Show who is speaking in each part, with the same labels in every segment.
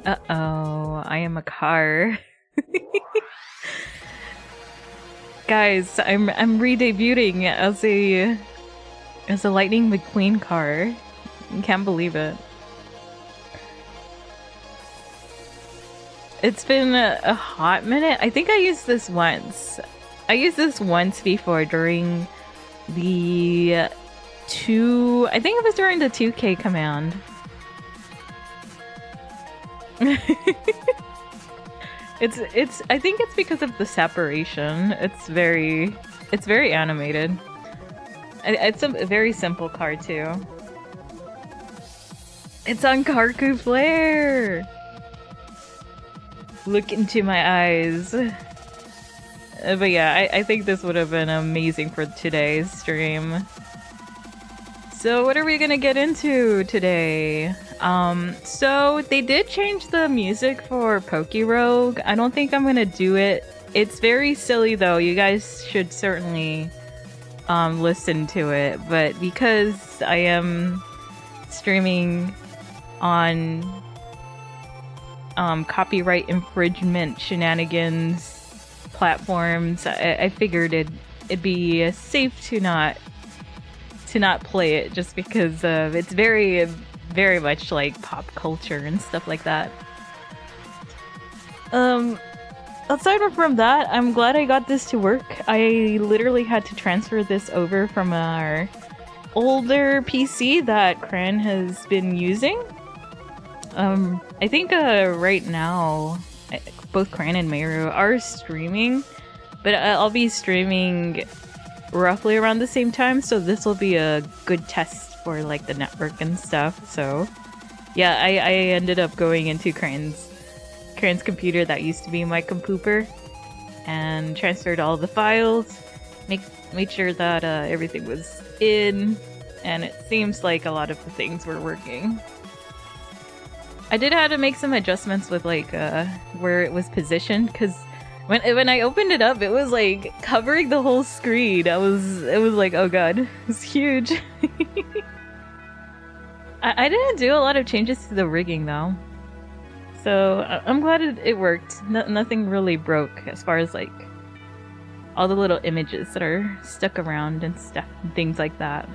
Speaker 1: Uh-oh, I am a car. Guys, I'm re-debuting as a Lightning McQueen car. Can't believe it. It's been a hot minute. I think I used this once. I used this once before during the I think it was during the 2K command. I think it's because of the separation. It's very animated. It's a very simple car too. It's Ankokuflare! Look into my eyes. But yeah, I think this would have been amazing for today's stream. So what are we gonna get into today? So they did change the music for Pokerogue. I don't think I'm gonna do it. It's very silly though. You guys should certainly listen to it. But because I am streaming on copyright infringement shenanigans platforms, I figured it'd be safe to not play it just because it's very much like pop culture and stuff like that. Aside from that, I'm glad I got this to work. I literally had to transfer this over from our older PC that Cran has been using. I think right now both Cran and Meru are streaming, but I'll be streaming roughly around the same time, so this will be a good test for like the network and stuff. So yeah, I ended up going into Cran's computer that used to be my computer and transferred all the files, made sure that everything was in, and it seems like a lot of the things were working. I did have to make some adjustments with like where it was positioned, because when I opened it up, it was like covering the whole screen. It was like, oh god, it's huge. I didn't do a lot of changes to the rigging though, so I'm glad it worked. Nothing really broke as far as like all the little images that are stuck around and stuff and things like that.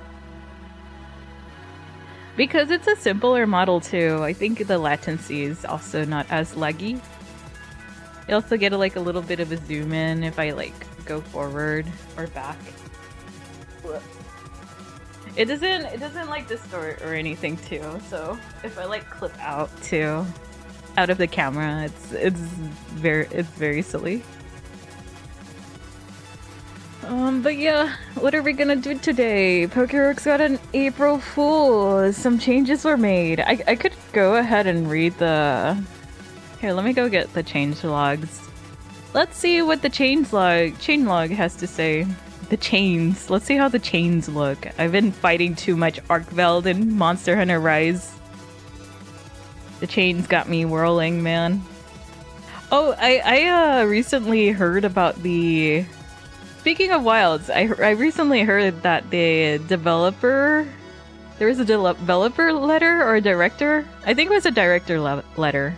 Speaker 1: Because it's a simpler model too, I think the latency is also not as laggy. You also get like a little bit of a zoom in if I like go forward or back. It doesn't like distort or anything too, so if I like clip out of the camera, it's very silly. But yeah, what are we gonna do today? Pokerogue's got an April Fool. Some changes were made. I could go ahead and read the... Here, let me go get the change logs. Let's see what the chain log has to say. The chains. Let's see how the chains look. I've been fighting too much Arkveld and Monster Hunter Rise. The chains got me whirling, man. Oh, I recently heard about the... Speaking of Wilds, I recently heard that the developer... There was a developer letter or a director? I think it was a director letter.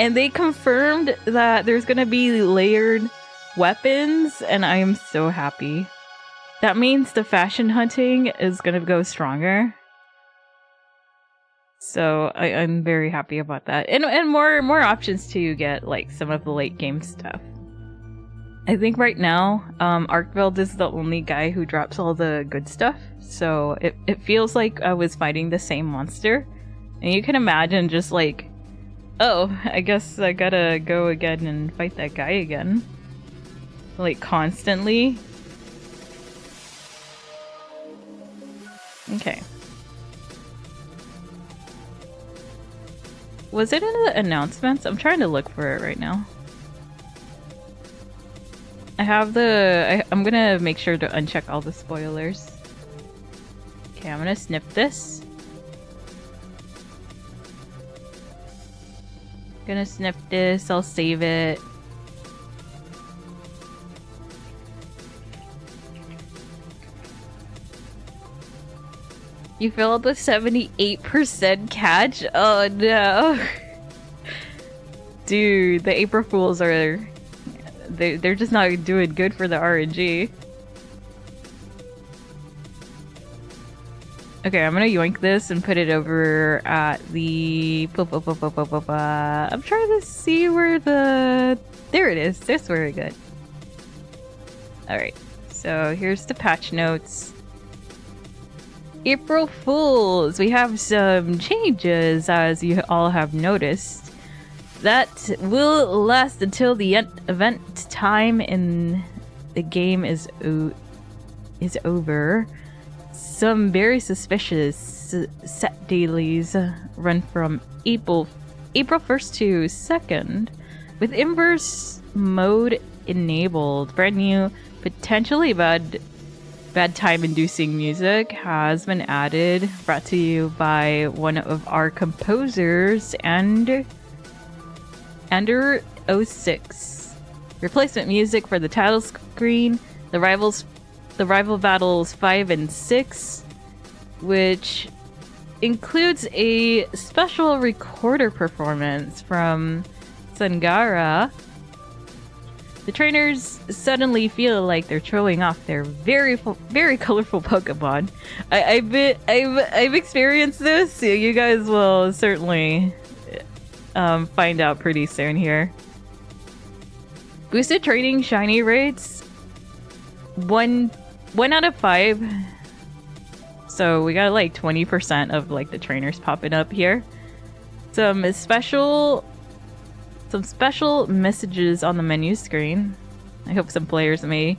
Speaker 1: And they confirmed that there's gonna be layered weapons, and I am so happy. That means the fashion hunting is gonna go stronger. So I'm very happy about that. And more options to get like some of the late game stuff. I think right now, Arkveld is the only guy who drops all the good stuff, so it feels like I was fighting the same monster. And you can imagine just like, oh, I guess I gotta go again and fight that guy again. Like, constantly. Okay. Was it in the announcements? I'm trying to look for it right now. I have I'm gonna make sure to uncheck all the spoilers. Okay, I'm gonna snip this. Gonna snip this, I'll save it. You failed the 78% catch? Oh no. Dude, the April Fools are... They're just not doing good for the RNG. Okay, I'm gonna yoink this and put it over at the... I'm trying to see where the... There it is. That's very good. Alright, so here's the patch notes. April Fools! We have some changes, as you all have noticed. That will last until the event time in the game is over. Some very suspicious set dailies run from April 1st to 2nd, with inverse mode enabled. Brand new, potentially bad time-inducing music has been added, brought to you by one of our composers, Under 06. Replacement music for the title screen, the rival battles 5 and 6, which includes a special recorder performance from Sangara. The trainers suddenly feel like they're showing off their very colorful Pokemon. I've experienced this. So you guys will certainly find out pretty soon here. Boosted training shiny rates. 1 out of 5. So we got like 20% of like the trainers popping up here. Some special messages on the menu screen. I hope some players may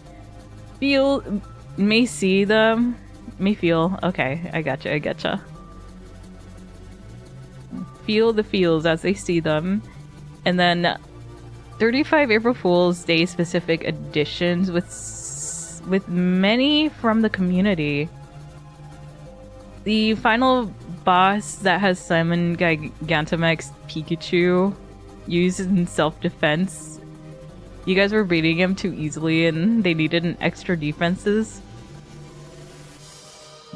Speaker 1: see them. Okay, I gotcha. Feel the feels as they see them. And then 35 April Fool's Day specific additions with many from the community. The final boss that has summoned Gigantamax Pikachu used in self-defense. You guys were beating him too easily and they needed an extra defenses.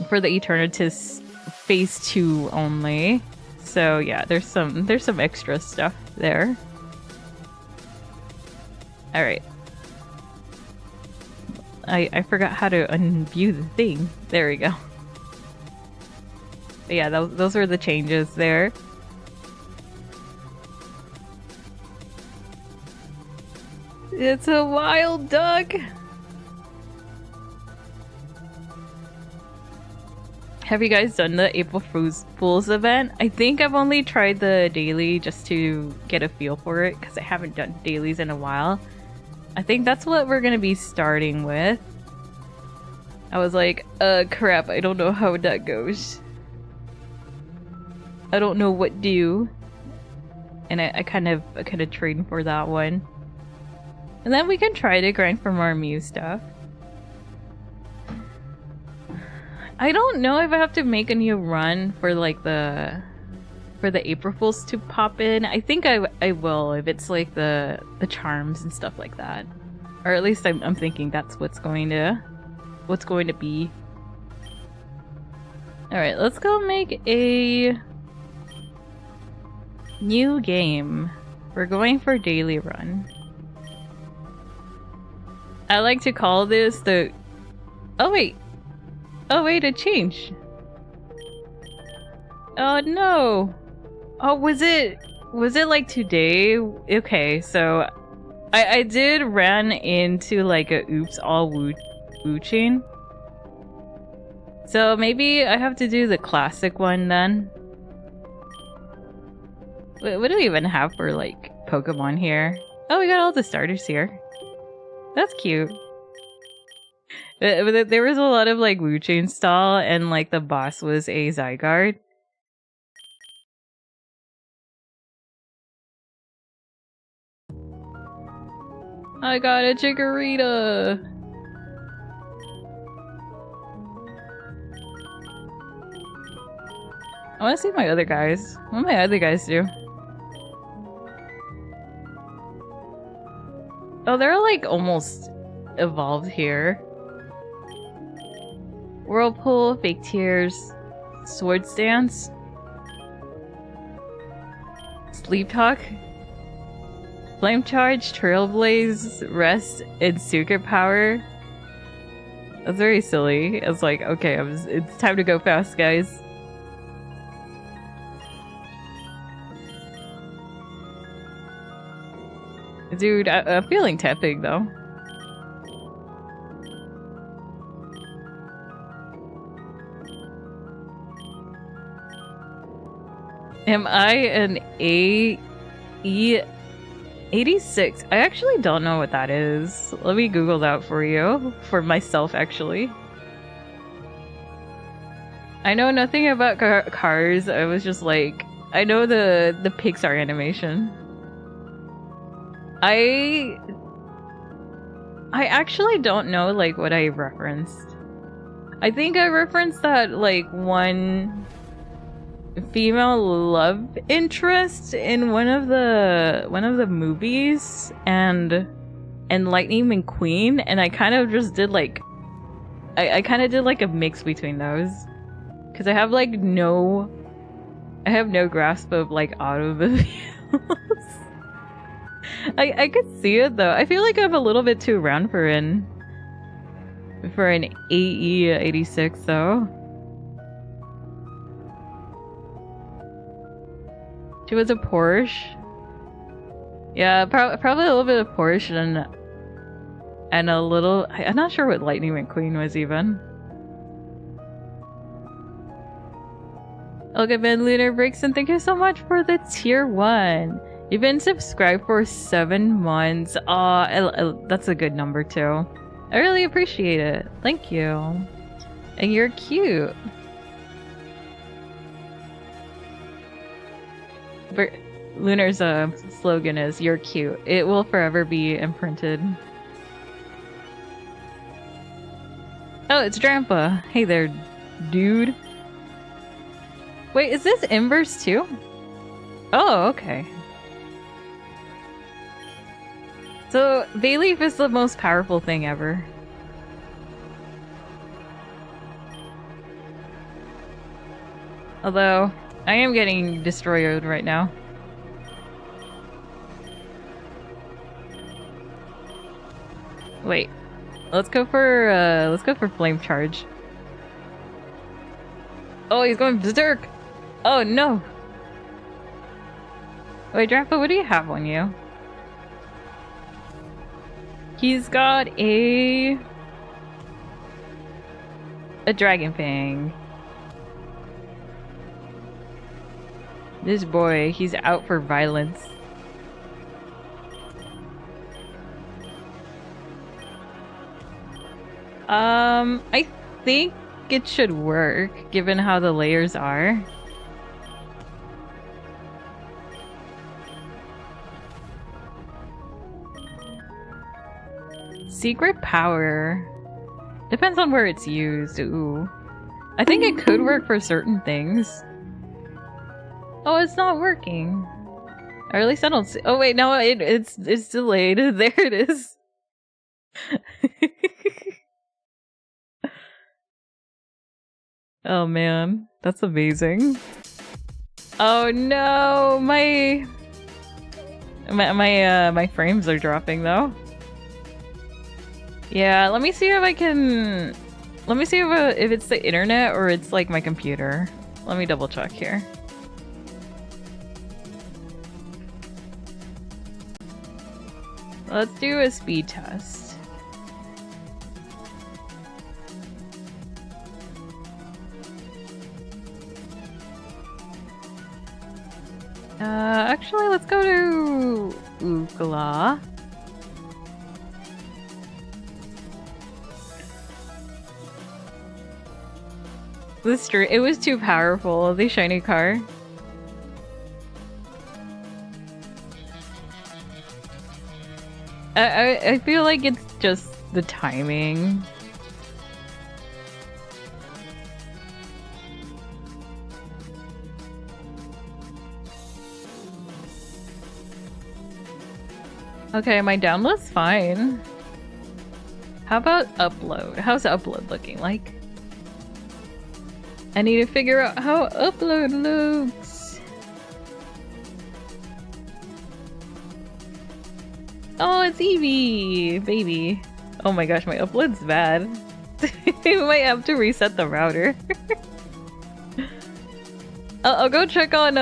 Speaker 1: For the Eternatus phase 2 only. So yeah, there's some extra stuff there. Alright. I forgot how to unview the thing. There we go. But yeah, those are the changes there. It's a wild duck! Have you guys done the April Fool's event? I think I've only tried the daily just to get a feel for it, because I haven't done dailies in a while. I think that's what we're gonna be starting with. I was like, crap, I don't know how that goes. I don't know what do. And I kind of trained for that one. And then we can try to grind for more Mew stuff. I don't know if I have to make a new run for like the April Fools to pop in. I think I will if it's like the charms and stuff like that. Or at least I'm thinking that's what's going to be. Alright, let's go make a new game. We're going for daily run. I like to call this the... Oh wait, it changed. Oh no. Oh, was it like today? Okay, so I did ran into like a oops all woo chain. So maybe I have to do the classic one then. What do we even have for like Pokemon here? Oh, we got all the starters here. That's cute. There was a lot of like Woo Chain stall, and like the boss was a Zygarde. I got a Chikorita! I wanna see my other guys. What do my other guys do? Oh, they're like almost evolved here. Whirlpool, Fake Tears, Swords Dance, Sleep Talk. Flame Charge, Trailblaze, Rest, and Secret Power. That's very silly. It's like, okay, it's time to go fast, guys. Dude, I'm feeling tepid though. Am I an AE86? I actually don't know what that is. Let me Google that for you. For myself, actually. I know nothing about cars. I was just like... I know the Pixar animation. I actually don't know, like, what I referenced. I think I referenced that, like, one... female love interest in one of the movies and Lightning McQueen, and I kind of just did like I kind of did like a mix between those because I have no grasp of like automobiles. I could see it though. I feel like I'm a little bit too around for an AE86 though. She was a Porsche. Yeah, probably a little bit of Porsche and a little... I'm not sure what Lightning McQueen was even. Okay, Ben Lunar Brixton, thank you so much for the tier 1. You've been subscribed for 7 months. That's a good number too. I really appreciate it. Thank you. And you're cute. Lunar's slogan is "You're cute." It will forever be imprinted. Oh, it's Drampa. Hey there, dude. Wait, is this inverse too? Oh, okay. So, Bayleaf is the most powerful thing ever. Although, I am getting destroyed right now. Wait. Let's go for Flame Charge. Oh, he's going berserk! Oh no! Wait, Drampa, what do you have on you? He's got a Dragon Fang. This boy, he's out for violence. I think it should work, given how the layers are. Secret power. Depends on where it's used. Ooh. I think it could work for certain things. Oh, it's not working. Or at least I don't see. Oh wait, no, it's delayed. There it is. Oh man, that's amazing. Oh no, my frames are dropping though. Yeah, let me see if I can. Let me see if it's the internet or it's like my computer. Let me double check here. Let's do a speed test. Actually, let's go to Ukala. It was too powerful, the shiny car. I feel like it's just the timing. Okay, my download's fine. How about upload? How's upload looking like? I need to figure out how upload looks. Oh, it's Eevee, baby. Oh my gosh, my upload's bad. I might have to reset the router. I'll go check on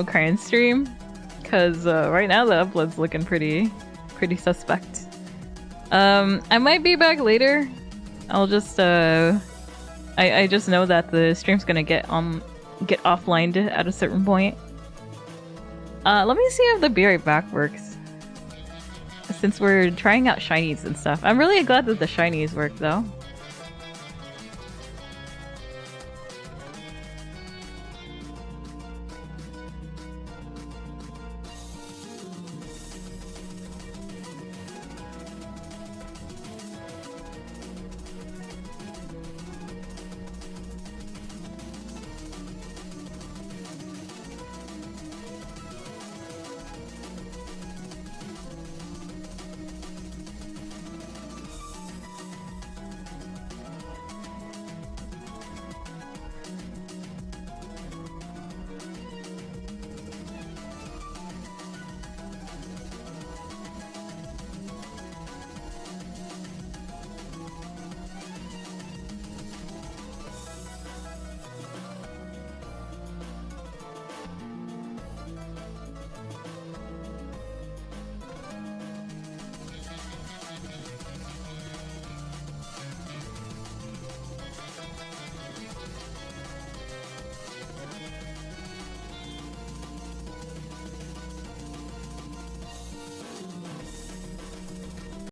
Speaker 1: Cran's stream, cause right now the upload's looking pretty suspect. I might be back later. I'll just I just know that the stream's gonna get offlined at a certain point. Let me see if the Be Right Back works. Since we're trying out shinies and stuff. I'm really glad that the shinies work though.